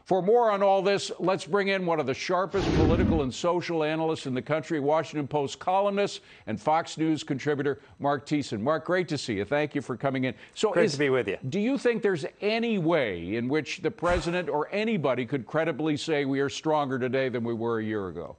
For more on all this, let's bring in one of the sharpest political and social analysts in the country, Washington Post columnist and Fox News contributor, Marc Thiessen. Marc, great to see you. Thank you for coming in. Great to be with you. Do you think there's any way in which the president or anybody could credibly say we are stronger today than we were a year ago?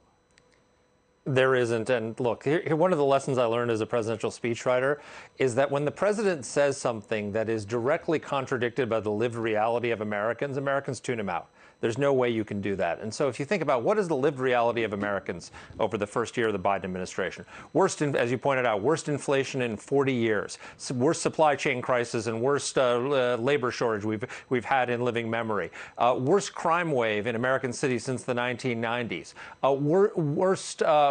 There isn't. And look, one of the lessons I learned as a presidential speechwriter is that when the president says something that is directly contradicted by the lived reality of Americans, Americans tune him out. There's no way you can do that. And so if you think about what is the lived reality of Americans over the first year of the Biden administration, as you pointed out, worst inflation in 40 years, worst supply chain crisis and worst labor shortage we've had in living memory, worst crime wave in American cities since the 1990s,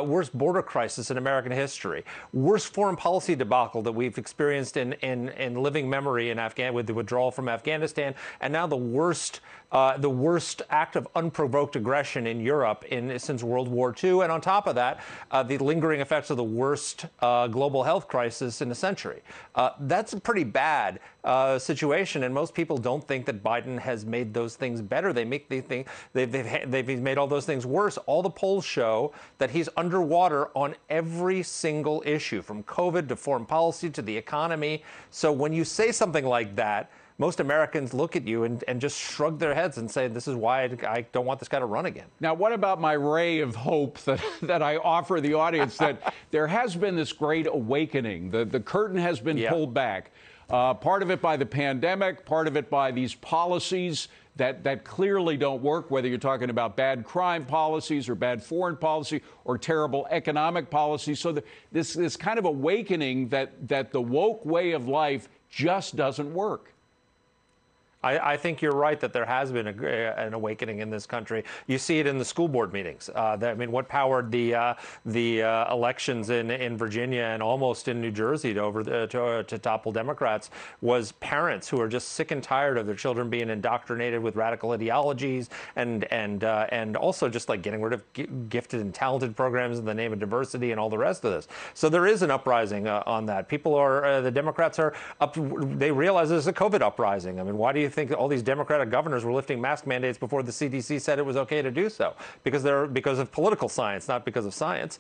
worst border crisis in American history, worst foreign policy debacle that we've experienced in living memory with the withdrawal from Afghanistan, and now the worst act of unprovoked aggression in Europe since World War II. And on top of that, the lingering effects of the worst global health crisis in a century. That's a pretty bad situation, and most people don't think that Biden has made those things better. They've made all those things worse. All the polls show that he's underwater on every single issue, from COVID to foreign policy to the economy. So when you say something like that, most Americans look at you and just shrug their heads and say, this is why I don't want this guy to run again. Now, what about my ray of hope that I offer the audience, that there has been this great awakening? The curtain has been pulled back. Part of it by the pandemic, part of it by these policies that clearly don't work, whether you're talking about bad crime policies or bad foreign policy or terrible economic policies. So this kind of awakening that the woke way of life just doesn't work. I think you're right that there has been an awakening in this country. You see it in the school board meetings. What powered the elections in Virginia and almost in New Jersey to topple Democrats was parents who are just sick and tired of their children being indoctrinated with radical ideologies and also just like getting rid of gifted and talented programs in the name of diversity and all the rest of this. So there is an uprising on that. The Democrats are up. They realize there's a COVID uprising. I mean, why do you think all these Democratic governors were lifting mask mandates before the CDC said it was okay to do so? Because of political science, not because of science.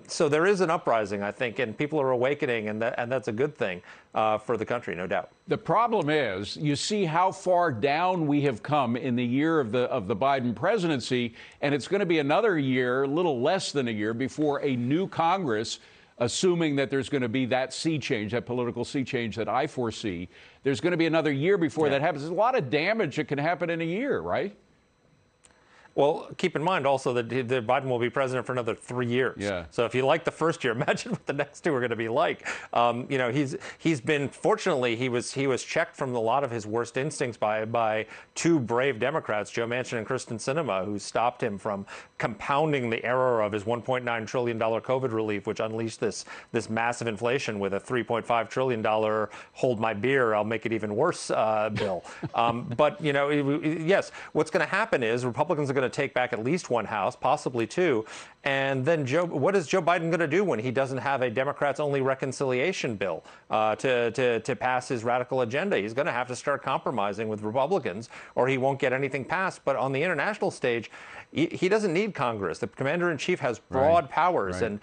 So there is an uprising, I think, and people are awakening, and that's a good thing for the country, no doubt. The problem is, you see how far down we have come in the year of the Biden presidency, and it's going to be another year, a little less than a year, before a new Congress, assuming that there's going to be that sea change, that political sea change that I foresee. There's going to be another year before that happens. There's a lot of damage that can happen in a year, right? Well, keep in mind also that Biden will be president for another 3 years. Yeah. So if you like the first year, imagine what the next two are going to be like. He's been, fortunately, he was checked from a lot of his worst instincts by two brave Democrats, Joe Manchin and Kristen Sinema, who stopped him from compounding the error of his $1.9 trillion COVID relief, which unleashed this massive inflation with a $3.5 trillion hold my beer, I'll make it even worse bill. But yes, what's going to happen is Republicans are going to take back at least one house, possibly two. And then what is Joe Biden going to do when he doesn't have a Democrats-only reconciliation bill to pass his radical agenda? He's going to have to start compromising with Republicans, or he won't get anything passed. But on the international stage, he doesn't need Congress. The commander-in-chief has broad powers. And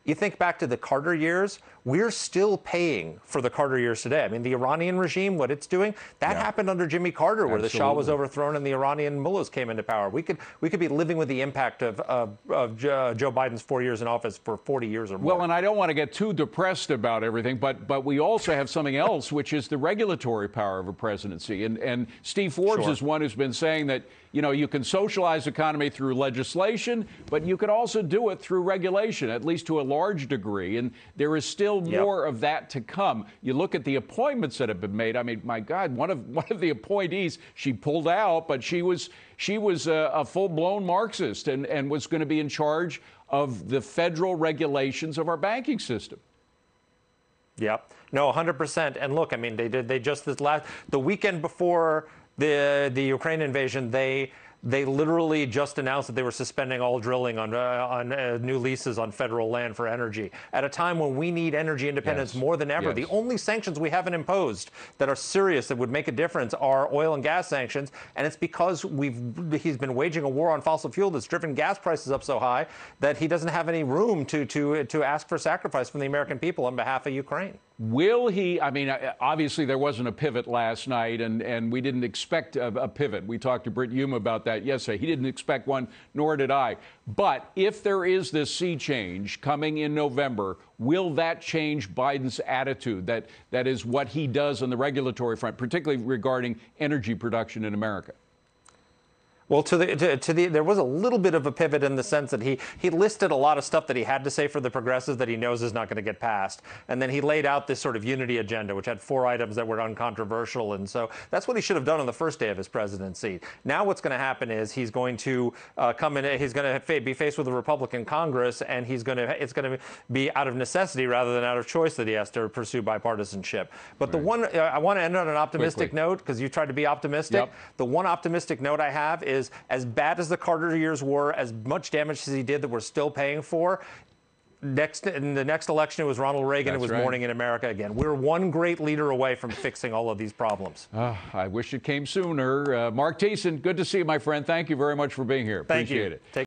you think back to the Carter years, we're still paying for the Carter years today. I mean, the Iranian regime, what it's doing, that happened under Jimmy Carter, where the Shah was overthrown and the Iranian mullahs came into power. We could be living with the impact of Joe Biden's 4 years in office for 40 years or more. Well, and I don't want to get too depressed about everything, but we also have something else, which is the regulatory power of a presidency. And Steve Forbes is one who's been saying that, you can socialize economy through legislation, but you could also do it through regulation, at least to a large degree. And there is still more of that to come. You look at the appointments that have been made. I mean, my God, one of the appointees, she pulled out, but she was a full-blown Marxist and was going to be in charge of the federal regulations of our banking system. Yep. No, 100%. And look, I mean, they just the weekend before the Ukraine invasion, they they literally just announced that they were suspending all drilling on new leases on federal land for energy at a time when we need energy independence more than ever. The only sanctions we haven't imposed that are serious, that would make a difference, are oil and gas sanctions, and it's because he's been waging a war on fossil fuel that's driven gas prices up so high that he doesn't have any room to ask for sacrifice from the American people on behalf of Ukraine. Will he? I mean, obviously there wasn't a pivot last night, and we didn't expect a pivot. We talked to Britt Hume about that yesterday. He didn't expect one, nor did I. But if there is this sea change coming in November, will that change Biden's attitude? That is what he does on the regulatory front, particularly regarding energy production in America. Well, there was a little bit of a pivot in the sense that he listed a lot of stuff that he had to say for the progressives that he knows is not going to get passed. And then he laid out this sort of unity agenda, which had 4 items that were uncontroversial. And so that's what he should have done on the first day of his presidency. Now what's going to happen is he's going to come in, he's going to be faced with a Republican Congress, and it's going to be out of necessity rather than out of choice that he has to pursue bipartisanship. But the one, I want to end on an optimistic note, because you tried to be optimistic. The one optimistic note I have is, as bad as the Carter years were, as much damage as he did that we're still paying for, in the next election, it was Ronald Reagan. It was morning in America again. We're one great leader away from fixing all of these problems. I wish it came sooner. Marc Thiessen, good to see you, my friend. Thank you very much for being here. Thank you. Appreciate it.